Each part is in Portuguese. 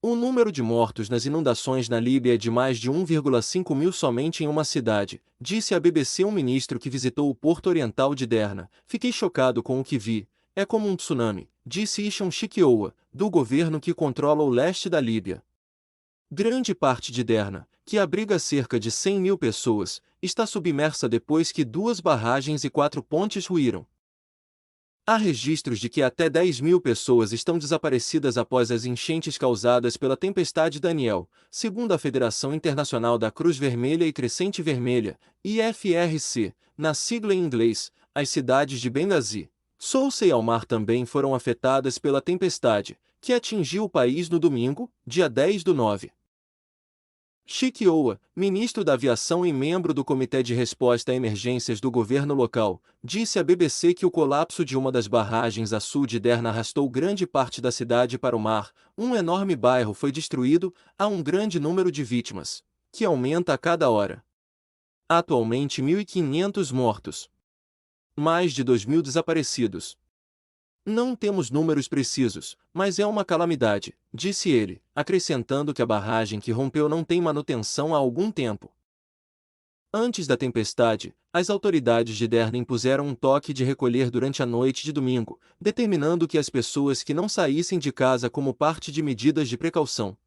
O número de mortos nas inundações na Líbia é de mais de 1,5 mil somente em uma cidade, disse à BBC um ministro que visitou o porto oriental de Derna. Fiquei chocado com o que vi. É como um tsunami, disse Isham Chikioua, do governo que controla o leste da Líbia. Grande parte de Derna, que abriga cerca de 100 mil pessoas, está submersa depois que 2 barragens e 4 pontes ruíram. Há registros de que até 10 mil pessoas estão desaparecidas após as enchentes causadas pela tempestade Daniel, segundo a Federação Internacional da Cruz Vermelha e Crescente Vermelha, IFRC, na sigla em inglês. As cidades de Benghazi, Sousse e Almar também foram afetadas pela tempestade, que atingiu o país no domingo, dia 10/9. Chikioua, ministro da Aviação e membro do Comitê de Resposta a Emergências do governo local, disse à BBC que o colapso de uma das barragens a sul de Derna arrastou grande parte da cidade para o mar. Um enorme bairro foi destruído, há um grande número de vítimas, que aumenta a cada hora. Atualmente 1.500 mortos. Mais de 2.000 desaparecidos. Não temos números precisos, mas é uma calamidade, disse ele, acrescentando que a barragem que rompeu não tem manutenção há algum tempo. Antes da tempestade, as autoridades de Derna impuseram um toque de recolher durante a noite de domingo, determinando que as pessoas que não saíssem de casa como parte de medidas de precaução.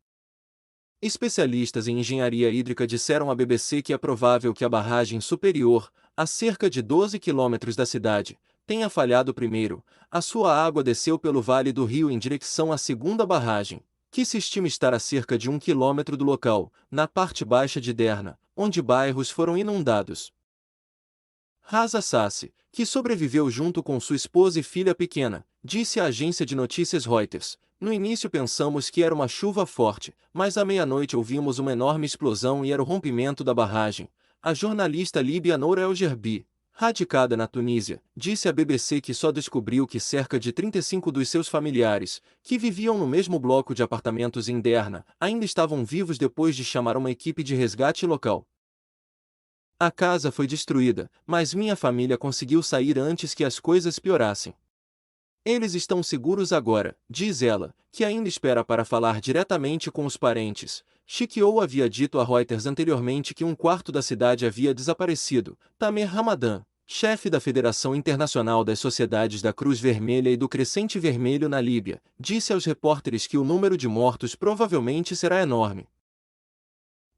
Especialistas em engenharia hídrica disseram à BBC que é provável que a barragem superior, a cerca de 12 quilômetros da cidade, tenha falhado primeiro. A sua água desceu pelo vale do rio em direção à segunda barragem, que se estima estar a cerca de 1 quilômetro do local, na parte baixa de Derna, onde bairros foram inundados. Raza Sassi, que sobreviveu junto com sua esposa e filha pequena, disse à agência de notícias Reuters: no início pensamos que era uma chuva forte, mas à meia-noite ouvimos uma enorme explosão e era o rompimento da barragem. A jornalista líbia Noura El Gerbi, radicada na Tunísia, disse à BBC que só descobriu que cerca de 35 dos seus familiares, que viviam no mesmo bloco de apartamentos em Derna, ainda estavam vivos depois de chamar uma equipe de resgate local. A casa foi destruída, mas minha família conseguiu sair antes que as coisas piorassem. Eles estão seguros agora, diz ela, que ainda espera para falar diretamente com os parentes. Chikioua havia dito a Reuters anteriormente que um quarto da cidade havia desaparecido. Tamer Ramadan, chefe da Federação Internacional das Sociedades da Cruz Vermelha e do Crescente Vermelho na Líbia, disse aos repórteres que o número de mortos provavelmente será enorme.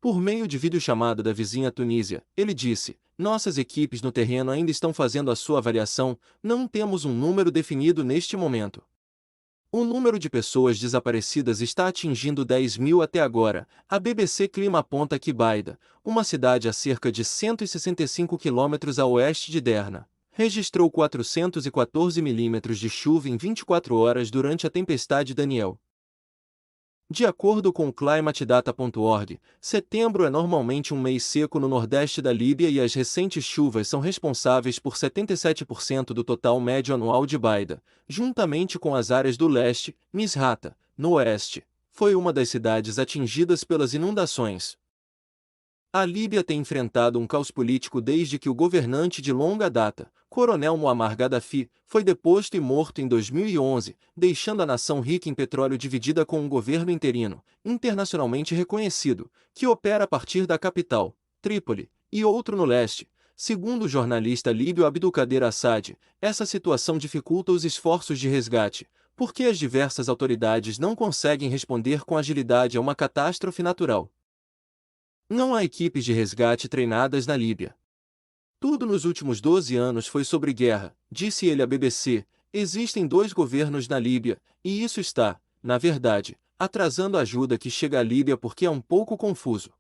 Por meio de videochamada da vizinha Tunísia, ele disse: nossas equipes no terreno ainda estão fazendo a sua avaliação, não temos um número definido neste momento. O número de pessoas desaparecidas está atingindo 10 mil até agora. A BBC Clima aponta que Baida, uma cidade a cerca de 165 quilômetros a oeste de Derna, registrou 414 milímetros de chuva em 24 horas durante a tempestade Daniel. De acordo com o climatedata.org, setembro é normalmente um mês seco no nordeste da Líbia e as recentes chuvas são responsáveis por 77% do total médio anual de Baida, juntamente com as áreas do leste. Misrata, no oeste, foi uma das cidades atingidas pelas inundações. A Líbia tem enfrentado um caos político desde que o governante de longa data, Coronel Muammar Gaddafi, foi deposto e morto em 2011, deixando a nação rica em petróleo dividida com um governo interino, internacionalmente reconhecido, que opera a partir da capital, Trípoli, e outro no leste. Segundo o jornalista líbio Abdulkader Assad, essa situação dificulta os esforços de resgate, porque as diversas autoridades não conseguem responder com agilidade a uma catástrofe natural. Não há equipes de resgate treinadas na Líbia. Tudo nos últimos 12 anos foi sobre guerra, disse ele à BBC. Existem 2 governos na Líbia, e isso está, na verdade, atrasando a ajuda que chega à Líbia porque é um pouco confuso.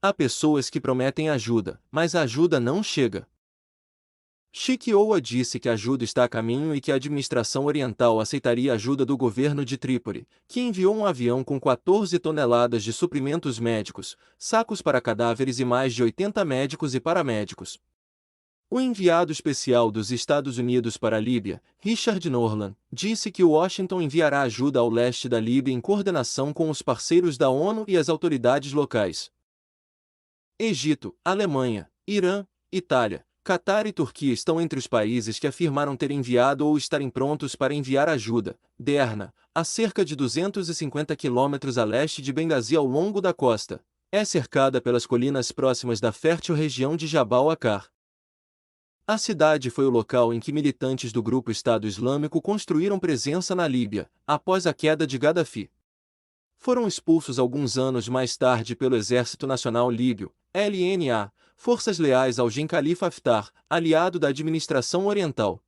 Há pessoas que prometem ajuda, mas a ajuda não chega. Chikioua disse que a ajuda está a caminho e que a administração oriental aceitaria a ajuda do governo de Trípoli, que enviou um avião com 14 toneladas de suprimentos médicos, sacos para cadáveres e mais de 80 médicos e paramédicos. O enviado especial dos Estados Unidos para a Líbia, Richard Norland, disse que Washington enviará ajuda ao leste da Líbia em coordenação com os parceiros da ONU e as autoridades locais. Egito, Alemanha, Irã, Itália, Catar e Turquia estão entre os países que afirmaram ter enviado ou estarem prontos para enviar ajuda. Derna, a cerca de 250 quilômetros a leste de Benghazi ao longo da costa, é cercada pelas colinas próximas da fértil região de Jabal Akar. A cidade foi o local em que militantes do grupo Estado Islâmico construíram presença na Líbia, após a queda de Gaddafi. Foram expulsos alguns anos mais tarde pelo Exército Nacional Líbio, LNA, forças leais ao Gen Khalifa Haftar, aliado da administração oriental.